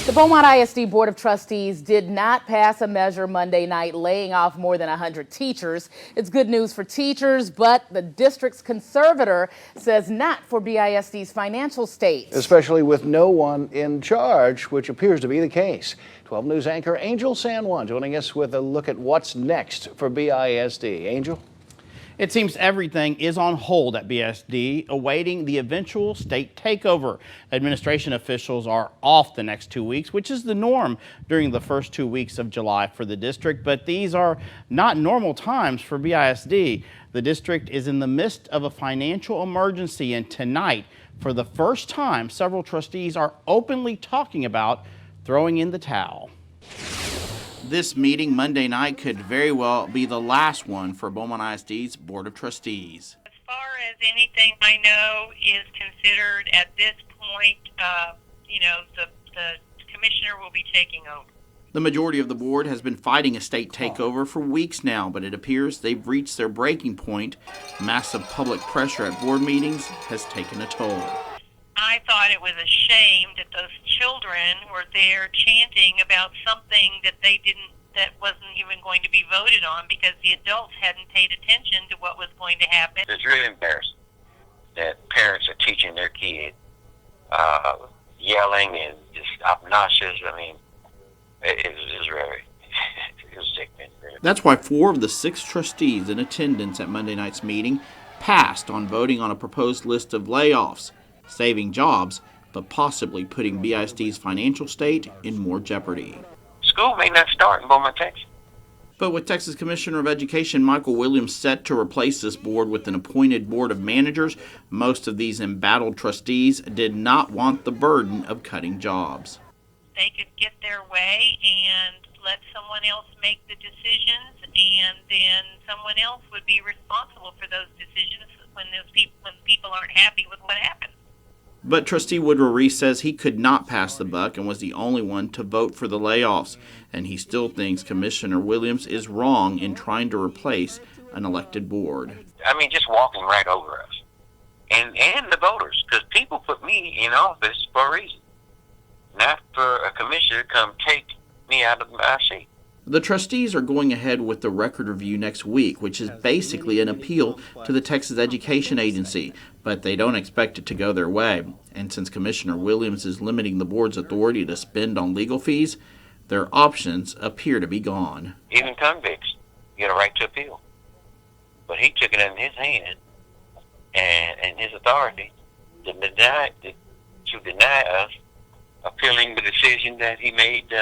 The Beaumont ISD Board of Trustees did not pass a measure Monday night laying off more than 100 teachers. It's good news for teachers, but the district's conservator says not for BISD's financial state. Especially with no one in charge, which appears to be the case. 12 News anchor Angel San Juan joining us with a look at what's next for BISD. Angel? It seems everything is on hold at BISD, awaiting the eventual state takeover. Administration officials are off the next 2 weeks, which is the norm during the first 2 weeks of July for the district. But these are not normal times for BISD. The district is in the midst of a financial emergency, and tonight, for the first time, several trustees are openly talking about throwing in the towel. This meeting Monday night could very well be the last one for Beaumont ISD's Board of Trustees. As far as anything I know is considered at this point, the commissioner will be taking over. The majority of the board has been fighting a state takeover for weeks now, but it appears they've reached their breaking point. Massive public pressure at board meetings has taken a toll. I thought it was a shame that those children were there chanting about something that that wasn't even going to be voted on because the adults hadn't paid attention to what was going to happen. It's really embarrassing that parents are teaching their kids yelling and just obnoxious. I mean, it was sickening. That's why 4 of the 6 trustees in attendance at Monday night's meeting passed on voting on a proposed list of layoffs, saving jobs, but possibly putting BISD's financial state in more jeopardy. School may not start in Beaumont, Texas. But with Texas Commissioner of Education Michael Williams set to replace this board with an appointed board of managers, most of these embattled trustees did not want the burden of cutting jobs. They could get their way and let someone else make the decisions, and then someone else would be responsible for those decisions when people aren't happy with what happened. But Trustee Woodrow Reese says he could not pass the buck and was the only one to vote for the layoffs. And he still thinks Commissioner Williams is wrong in trying to replace an elected board. I mean, just walking right over us. And the voters, because people put me in office for a reason. Not for a commissioner to come take me out of my seat. The trustees are going ahead with the record review next week, which is basically an appeal to the Texas Education Agency, but they don't expect it to go their way. And since Commissioner Williams is limiting the board's authority to spend on legal fees, their options appear to be gone. Even convicts get a right to appeal. But he took it in his hand and his authority to deny us appealing the decision that he made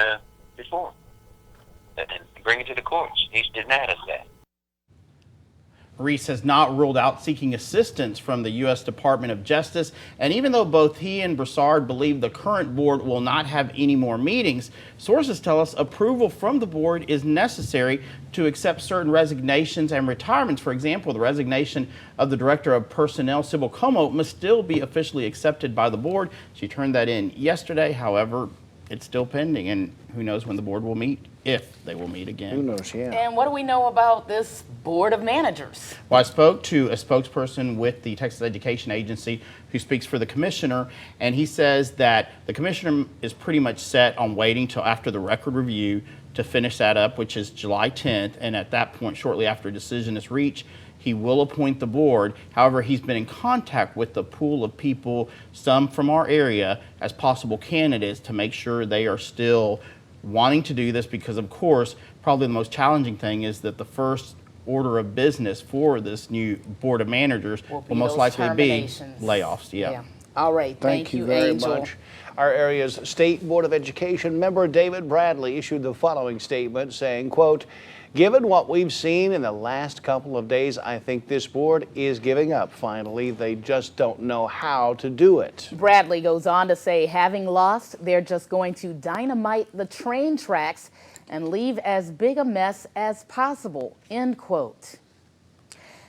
before. And bring it to the courts. He's denied us that. Reese has not ruled out seeking assistance from the U.S. Department of Justice, and even though both he and Broussard believe the current board will not have any more meetings, sources tell us approval from the board is necessary to accept certain resignations and retirements. For example, the resignation of the Director of Personnel, Sybil Como, must still be officially accepted by the board. She turned that in yesterday. However, it's still pending, and who knows when the board will meet, if they will meet again. Who knows, yeah. And what do we know about this board of managers? Well, I spoke to a spokesperson with the Texas Education Agency who speaks for the commissioner, and he says that the commissioner is pretty much set on waiting till after the record review to finish that up, which is July 10th, and at that point, shortly after a decision is reached, he will appoint the board. However, he's been in contact with the pool of people, some from our area, as possible candidates to make sure they are still wanting to do this because, of course, probably the most challenging thing is that the first order of business for this new board of managers will most likely be layoffs. Yeah. All right. Thank you very Angel. much. Our area's State Board of Education member David Bradley issued the following statement saying, quote, "Given what we've seen in the last couple of days, I think this board is giving up. Finally, they just don't know how to do it." Bradley goes on to say, having lost, they're just going to dynamite the train tracks and leave as big a mess as possible, end quote.